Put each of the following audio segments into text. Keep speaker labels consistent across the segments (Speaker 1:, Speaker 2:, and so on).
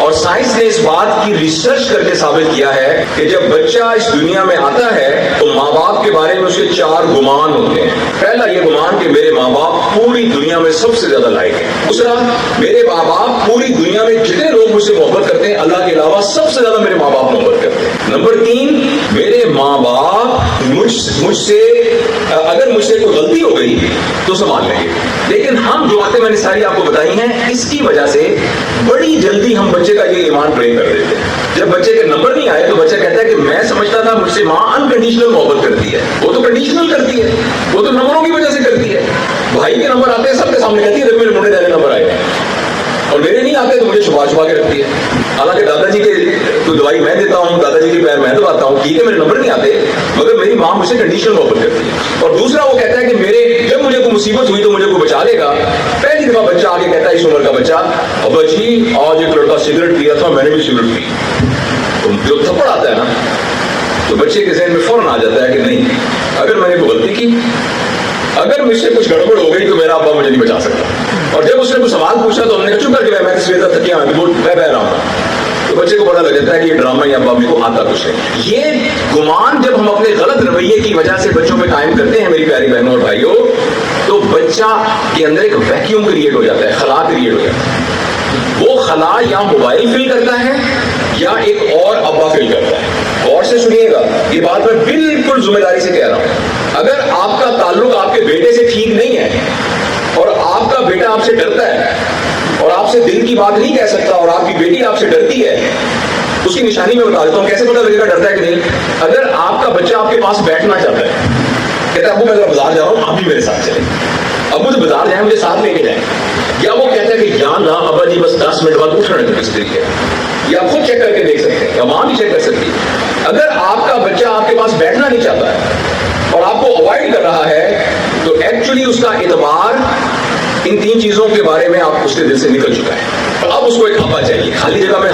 Speaker 1: اور سائنس نے اس بات کی ریسرچ کر کے ثابت کیا ہے کہ جب بچہ اس دنیا میں آتا ہے تو ماں باپ کے بارے میں اس کے 4 گمان ہوتے ہیں. پہلا یہ گمان کہ میرے ماں باپ پوری دنیا میں سب سے زیادہ لائق ہیں. دوسرا، میرے ماں باپ پوری دنیا میں جتنے لوگ مجھ سے محبت کرتے ہیں اللہ کے علاوہ سب سے زیادہ میرے ماں باپ محبت کرتے ہیں. نمبر 3، میرے ماں باپ مجھ سے اگر مجھ سے کوئی غلطی ہو گئی تو سنبھال لیں گے. لیکن ہم جو باتیں میں نے ساری آپ کو بتائی ہیں اس کی وجہ سے بڑی جلدی ہم بچے کا یہ ایمان بریک کر دیتے ہیں. جب بچے کے نمبر نہیں آئے تو بچہ کہتا ہے کہ میں سمجھتا تھا مجھ سے ماں انکنڈیشنل محبت کرتی ہے. وہ تو کنڈیشنل کرتی ہے، وہ تو نمبروں کی وجہ سے کرتی ہے. بھائی کے نمبر آتے ہیں سب کے سامنے کہتی ہے میرے منڈے دہنے نمبر آئے ہیں، اور میرے نہیں آتے تو مجھے چھپا چھپا کے رکھتی ہے. حالانکہ دادا جی کے تو دوائی میں دیتا ہوں، دادا جی کے پیر میں دباتا ہوں، ٹھیک ہے میرے نمبر نہیں آتے، مگر میری ماں مجھ سے کنڈیشنل محبت کرتی ہے. اور دوسرا وہ کہتا ہے کہ جب مجھے کوئی مصیبت ہوئی تو مجھے کوئی بچا لے گا. پہلی دفعہ بچہ آگے کہتا ہے اس عمر کا بچہ، ابا جی آج ایک لڑکا سگریٹ پیا تھا، میں نے بھی سگریٹ پی. جو تھپڑ آتا ہے نا تو بچے کے ذہن میں فوراً آ جاتا ہے کہ نہیں، اگر میں نے کوئی غلطی کی، اگر مجھ سے کچھ گڑبڑ ہو گئی تو میرا ابا مجھے نہیں بچا سکتا. اور جب اس نے کوئی سوال پوچھا تو ہم نے چپ کر کے میں تصویر تھکیا میں بہ رہا ہوں، تو بچے کو پتا لگ جاتا ہے کہ یہ ڈرامہ یا ابا کو آتا کچھ ہے. یہ گمان جب ہم اپنے غلط رویے کی وجہ سے بچوں میں قائم کرتے ہیں میری پیاری بہنوں اور بھائیوں، تو بچہ کے اندر ایک ویکیوم کریٹ ہو جاتا ہے، خلا کریٹ ہو جاتا ہے. وہ خلا یا موبائل فل کرتا ہے یا ایک اور ابا فل کرتا ہے. غور سے سنیے گا، یہ بات میں بالکل ذمہ داری سے کہہ رہا ہوں. اگر آپ کا تعلق آپ کے بیٹے سے ٹھیک نہیں ہے اور آپ کا بیٹا آپ سے ڈرتا ہے اور آپ سے دل کی بات نہیں کہہ سکتا اور آپ کی بیٹی آپ سے ڈرتی ہے، اس کی نشانی میں بتا دیتا ہوں کیسے پتا لگے گا ڈرتا ہے کہ نہیں. اگر آپ کا بچہ آپ کے پاس بیٹھنا چاہتا ہے، کہتا ہے ابو میں بازار جا رہا ہوں آپ بھی میرے ساتھ چلیں، ابو تو بازار جائیں مجھے ساتھ لے کے جائیں، یا وہ کہتا ہے کہ یا نہ ابا جی بس 10 منٹ بعد اٹھنا ہے کس طریقے، یا آپ خود چیک کر کے دیکھ سکتے ہیں یا ماں بھی چیک کر سکتی ہے. اگر آپ کا بچہ آپ کے پاس بیٹھنا نہیں چاہتا ہے اور آپ کو اوائڈ کر رہا ہے تو ایکچولی اس کا اعتبار ان 3 چیزوں کے بارے میں آپ اس کے دل سے نکل چکا ہے. اب اس کو ایک ہوا چاہیے، خالی جگہ میں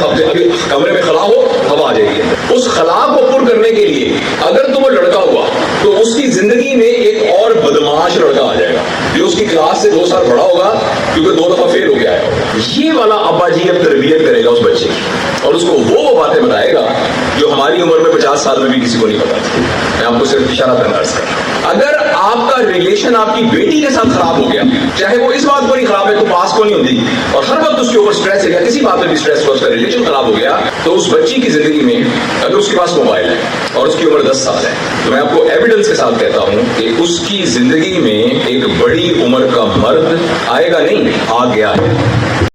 Speaker 1: کمرے میں خلا ہو ہوا آ جائے گی. اس خلا کو پر کرنے کے لیے اگر تو وہ لڑکا ہوا تو اس کی زندگی میں ایک اور بدماش لڑکا آ جائے گا جو اس کی کلاس سے 2 سال بڑا ہوگا کیونکہ 2 دفعہ فیل ہو گیا ہے. یہ والا ابا جی اب تربیت کرے گا اس بچے کی اور اس کو وہ باتیں بتائے گا جو ہماری عمر میں 50 سال میں بھی کسی کو نہیں پتا تھی. میں آپ کو صرف اشارہ کرنا عرض کر رہا ہوں. اگر آپ کا ریلیشن آپ کی بیٹی کے ساتھ خراب ہو گیا، چاہے وہ اس بات کو نہیں خراب ہے تو پاس کو نہیں ہوتی اور ہر وقت اس کے اوپر سٹریس ہے یا کسی بات میں بھی سٹریس ہو، اس کا ریلیشن خراب ہو گیا، تو اس بچی کی زندگی میں اگر اس کے پاس موبائل ہے اور اس کی عمر 10 سال ہے تو میں آپ کو ایویڈنس کے ساتھ کہتا ہوں کہ اس کی زندگی میں ایک بڑی عمر کا مرد آئے گا نہیں، آ گیا ہے.